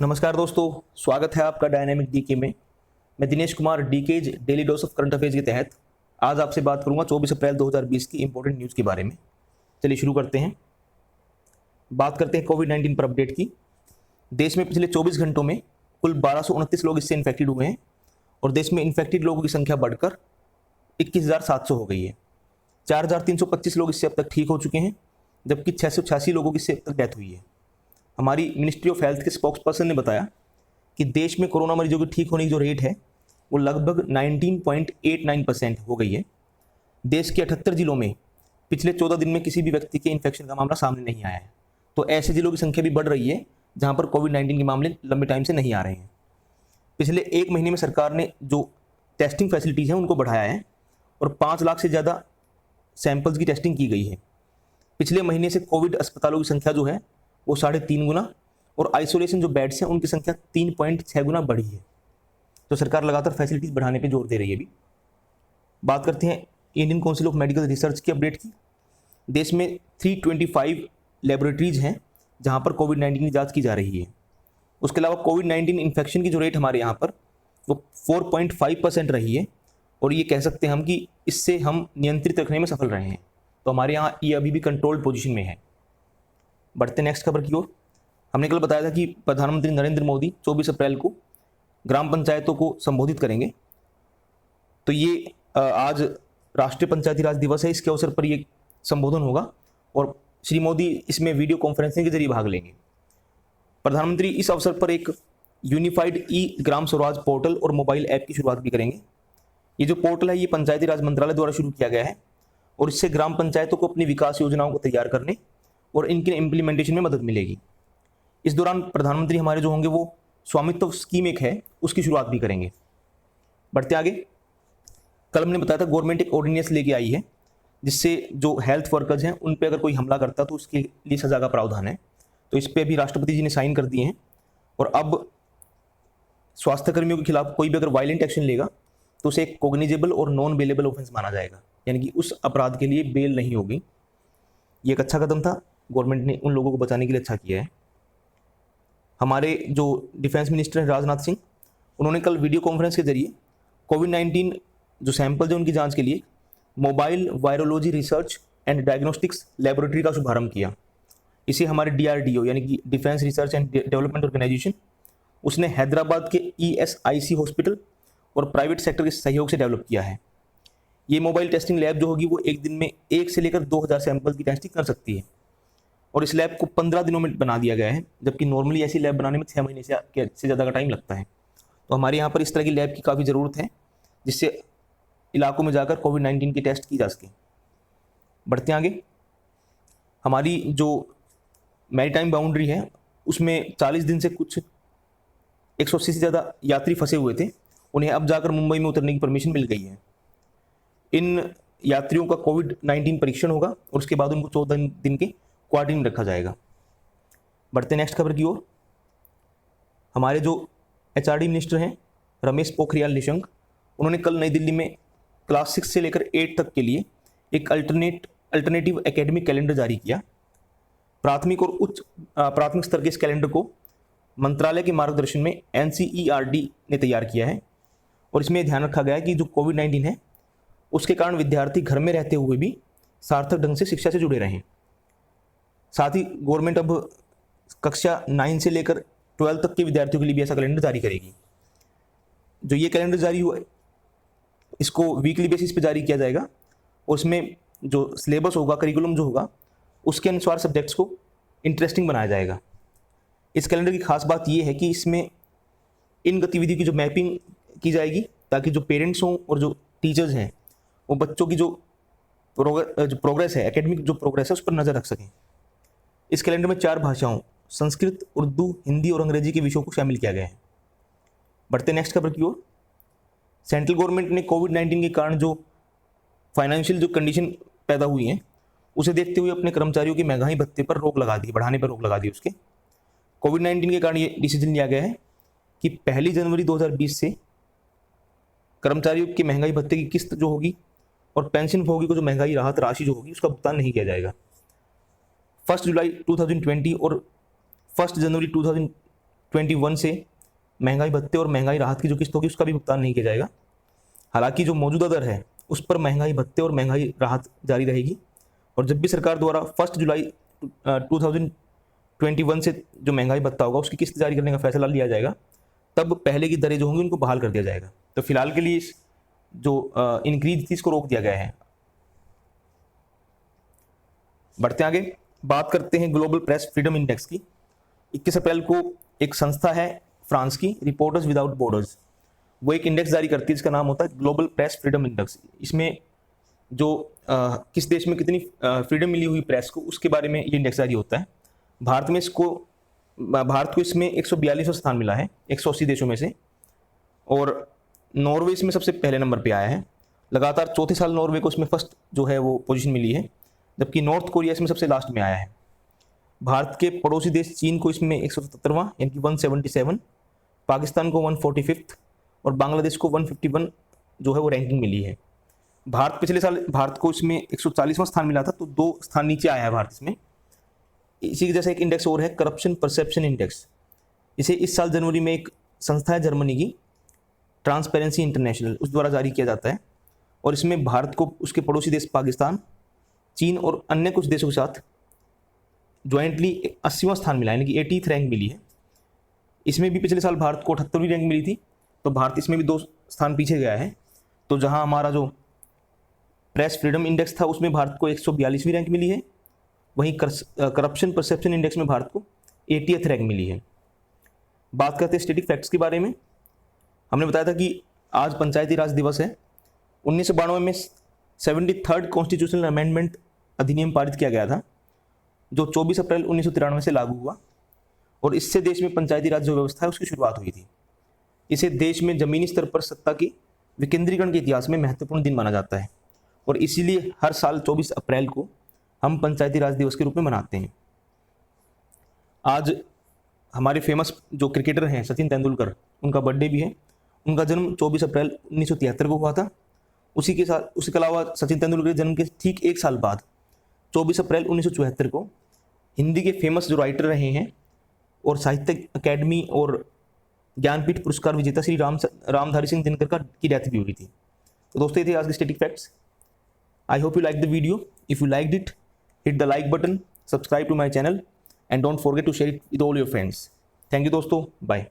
नमस्कार दोस्तों, स्वागत है आपका डायनामिक डीके में। मैं Dinesh Kumar decays daily dose of current affairs के तहत आज आपसे बात करूंगा 24 अप्रैल 2020 की इंपॉर्टेंट न्यूज़ के बारे में। चलिए शुरू करते हैं। बात करते हैं कोविड-19 पर अपडेट की। देश में पिछले 24 घंटों में कुल 1229 लोग इससे इन्फेक्टेड हुए हैं और देश में इन्फेक्टेड लोगों की संख्या बढ़कर 21,700 हो गई है। 4,325 लोग इससे अब तक ठीक हो चुके हैं, जबकि 686 लोगों की इससे अब तक डेथ हुई है। हमारी मिनिस्ट्री ऑफ हेल्थ के स्पोक्स पर्सन ने बताया कि देश में कोरोना मरीजों की ठीक होने की जो रेट है वो लगभग 19.89% हो गई है। देश के 78 जिलों में पिछले 14 दिन में किसी भी व्यक्ति के इन्फेक्शन का मामला सामने नहीं आया है। तो ऐसे जिलों की संख्या भी बढ़ रही है जहां पर कोविड-19 के मामले लंबे टाइम से नहीं आ रहे हैं। पिछले एक महीने में सरकार ने जो टेस्टिंग फैसिलिटीज़ हैं उनको बढ़ाया है और 5 लाख से ज़्यादा सैंपल्स की टेस्टिंग की गई है। पिछले महीने से कोविड अस्पतालों की संख्या जो है वो 3.5 गुना और आइसोलेशन जो बेड्स हैं उनकी संख्या 3.6 गुना बढ़ी है। तो सरकार लगातार फैसिलिटीज़ बढ़ाने पे जोर दे रही है। अभी बात करते हैं Indian council of medical research की अपडेट की। देश में 325 लेबोरेटरीज हैं जहां पर कोविड-19 की जांच की जा रही है। उसके अलावा कोविड-19 इन्फेक्शन की जो रेट हमारे यहाँ पर वो 4.5% रही है और ये कह सकते हैं हम कि इससे हम नियंत्रित रखने में सफल रहे हैं। तो हमारे यहाँ ये अभी भी कंट्रोल्ड पोजीशन में है। बढ़ते नेक्स्ट खबर की ओर। हमने कल बताया था कि प्रधानमंत्री नरेंद्र मोदी 24 अप्रैल को ग्राम पंचायतों को संबोधित करेंगे। तो ये आज राष्ट्रीय पंचायती राज दिवस है, इसके अवसर पर ये संबोधन होगा और श्री मोदी इसमें वीडियो कॉन्फ्रेंसिंग के जरिए भाग लेंगे। प्रधानमंत्री इस अवसर पर एक यूनिफाइड ई ग्राम स्वराज पोर्टल और मोबाइल ऐप की शुरुआत भी करेंगे। ये जो पोर्टल है ये पंचायती राज मंत्रालय द्वारा शुरू किया गया है और इससे ग्राम पंचायतों को अपनी विकास योजनाओं को तैयार करने और इनके इम्प्लीमेंटेशन में मदद मिलेगी। इस दौरान प्रधानमंत्री हमारे जो होंगे वो स्वामित्व स्कीम एक है उसकी शुरुआत भी करेंगे। बढ़ते आगे। कल हमने बताया था गवर्नमेंट एक ऑर्डिनेंस लेके आई है जिससे जो हेल्थ वर्कर्स हैं उन पे अगर कोई हमला करता तो उसके लिए सजा का प्रावधान है। तो इस पर अभी राष्ट्रपति जी ने साइन कर दिए हैं और अब स्वास्थ्य कर्मियों के खिलाफ कोई भी अगर वायलेंट एक्शन लेगा तो उसे एक कोग्निजेबल और नॉन बेलेबल ऑफेंस माना जाएगा, यानी कि उस अपराध के लिए बेल नहीं होगी। ये एक अच्छा कदम था, गवर्नमेंट ने उन लोगों को बचाने के लिए अच्छा किया है। हमारे जो डिफेंस मिनिस्टर हैं राजनाथ सिंह, उन्होंने कल वीडियो कॉन्फ्रेंस के जरिए कोविड-19 जो सैंपल्स हैं उनकी जांच के लिए mobile virology research and diagnostics laboratory का शुभारंभ किया। इसे हमारे DRDO यानी कि defence research and development organisation उसने हैदराबाद के ESIC हॉस्पिटल और प्राइवेट सेक्टर के सहयोग से डेवलप किया है। ये मोबाइल टेस्टिंग लैब जो होगी वो एक दिन में 1 से लेकर 2000 सैंपल की टेस्टिंग कर सकती है और इस लैब को 15 दिनों में बना दिया गया है, जबकि नॉर्मली ऐसी लैब बनाने में 6 महीने से ज़्यादा का टाइम लगता है। तो हमारे यहाँ पर इस तरह की लैब की काफ़ी ज़रूरत है जिससे इलाकों में जाकर कोविड-19 की टेस्ट की जा सके। बढ़ते आगे। हमारी जो मैरीटाइम बाउंड्री है उसमें 40 दिन से कुछ 180 से ज़्यादा यात्री फंसे हुए थे, उन्हें अब जाकर मुंबई में उतरने की परमिशन मिल गई है। इन यात्रियों का कोविड-19 परीक्षण होगा और उसके बाद उनको 14 दिन के क्वारंटीन में रखा जाएगा। बढ़ते नेक्स्ट खबर की ओर। हमारे जो HRD मिनिस्टर हैं रमेश पोखरियाल निशंक, उन्होंने कल नई दिल्ली में क्लास 6 से लेकर 8 तक के लिए एक अल्टरनेटिव एकेडमिक कैलेंडर जारी किया। प्राथमिक और उच्च प्राथमिक स्तर के इस कैलेंडर को मंत्रालय के मार्गदर्शन में NCERT ने तैयार किया है और इसमें ध्यान रखा गया है कि जो कोविड-19 है उसके कारण विद्यार्थी घर में रहते हुए भी सार्थक ढंग से शिक्षा से जुड़े रहें। साथ ही गवर्नमेंट अब कक्षा 9 से लेकर 12 तक के विद्यार्थियों के लिए भी ऐसा कैलेंडर जारी करेगी। जो ये कैलेंडर जारी हुआ है इसको वीकली बेसिस पे जारी किया जाएगा और उसमें जो सिलेबस होगा, करिकुलम जो होगा, उसके अनुसार सब्जेक्ट्स को इंटरेस्टिंग बनाया जाएगा। इस कैलेंडर की खास बात यह है कि इसमें इन गतिविधियों की जो मैपिंग की जाएगी ताकि जो पेरेंट्स हों और जो टीचर्स हैं वो बच्चों की जो प्रोग्रेस है, एकेडमिक जो प्रोग्रेस है उस पर नज़र रख सकें। इस कैलेंडर में 4 भाषाओं संस्कृत, उर्दू, हिंदी और अंग्रेजी के विषयों को शामिल किया गया है। बढ़ते नेक्स्ट खबर की ओर। सेंट्रल गवर्नमेंट ने कोविड-19 के कारण जो फाइनेंशियल जो कंडीशन पैदा हुई हैं उसे देखते हुए अपने कर्मचारियों की महंगाई भत्ते पर रोक लगा दी, बढ़ाने पर रोक लगा दी। उसके कोविड-19 के कारण ये डिसीजन लिया गया है कि 1 जनवरी 2020 से कर्मचारियों की महंगाई भत्ते की किस्त जो होगी और पेंशन भोगी को जो महंगाई राहत राशि जो होगी उसका भुगतान नहीं किया जाएगा। 1 जुलाई 2020 और 1 जनवरी 2021 से महंगाई भत्ते और महंगाई राहत की जो किस्त होगी उसका भी भुगतान नहीं किया जाएगा। हालांकि जो मौजूदा दर है उस पर महंगाई भत्ते और महंगाई राहत जारी रहेगी, और जब भी सरकार द्वारा 1 जुलाई 2021 से जो महंगाई भत्ता होगा उसकी किस्त जारी करने का फैसला लिया जाएगा, तब पहले की दरें जो होंगी उनको बहाल कर दिया जाएगा। तो फिलहाल के लिए इस जो इंक्रीज थी इसको रोक दिया गया है। बढ़ते आगे, बात करते हैं ग्लोबल प्रेस फ्रीडम इंडेक्स की। 21 अप्रैल को एक संस्था है फ्रांस की, रिपोर्टर्स विदाउट बॉर्डर्स, वो एक इंडेक्स जारी करती है जिसका नाम होता है ग्लोबल प्रेस फ्रीडम इंडेक्स। इसमें जो किस देश में कितनी फ्रीडम मिली हुई प्रेस को उसके बारे में ये इंडेक्स जारी होता है। भारत को इसमें 142वां स्थान मिला है 180 देशों में से, और नॉर्वे इसमें सबसे पहले नंबर पे आया है। लगातार चौथे साल नॉर्वे को इसमें फर्स्ट जो है वो पोजीशन मिली है, जबकि नॉर्थ कोरिया इसमें सबसे लास्ट में आया है। भारत के पड़ोसी देश चीन को इसमें 177वां यानी कि 177, पाकिस्तान को 145 और बांग्लादेश को 151 जो है वो रैंकिंग मिली है। पिछले साल भारत को इसमें 140वां स्थान मिला था, तो 2 स्थान नीचे आया है भारत इसमें। इसी जैसा एक इंडेक्स और है करप्शन परसेप्शन इंडेक्स। इसे इस साल जनवरी में एक संस्था है जर्मनी की, ट्रांसपेरेंसी इंटरनेशनल, उस द्वारा जारी किया जाता है, और इसमें भारत को उसके पड़ोसी देश पाकिस्तान, चीन और अन्य कुछ देशों के साथ ज्वाइंटली 80वां स्थान मिला है, यानी कि 80th रैंक मिली है। इसमें भी पिछले साल भारत को 78वीं रैंक मिली थी, तो भारत इसमें भी 2 स्थान पीछे गया है। तो जहां हमारा जो प्रेस फ्रीडम इंडेक्स था उसमें भारत को 142वीं रैंक मिली है, वहीं करप्शन परसेप्शन इंडेक्स में भारत को 80th रैंक मिली है। बात करते हैं स्टैटिक फैक्ट्स के बारे में। हमने बताया था कि आज पंचायती राज दिवस है। 1992 में 73rd कॉन्स्टिट्यूशनल अमेंडमेंट अधिनियम पारित किया गया था, जो 24 अप्रैल 1993 से लागू हुआ, और इससे देश में पंचायती राज जो व्यवस्था है उसकी शुरुआत हुई थी। इसे देश में जमीनी स्तर पर सत्ता की विकेंद्रीकरण के इतिहास में महत्वपूर्ण दिन माना जाता है, और इसीलिए हर साल 24 अप्रैल को हम पंचायती राज दिवस के रूप में मनाते हैं। आज हमारे फेमस जो क्रिकेटर हैं सचिन तेंदुलकर, उनका बर्थडे भी है। उनका जन्म 24 अप्रैल 1973 को हुआ था। उसके अलावा सचिन तेंदुलकर के जन्म के ठीक 1 साल बाद 24 अप्रैल 1974 को हिंदी के फेमस जो राइटर रहे हैं और साहित्य अकेडमी और ज्ञानपीठ पुरस्कार विजेता श्री रामधारी सिंह दिनकर की डेथ भी हुई थी। तो दोस्तों ये थे आज के static facts. I hope you like the video. If you liked it, hit the like button, subscribe to my channel and don't forget to share it with all your friends. Thank you दोस्तों, bye.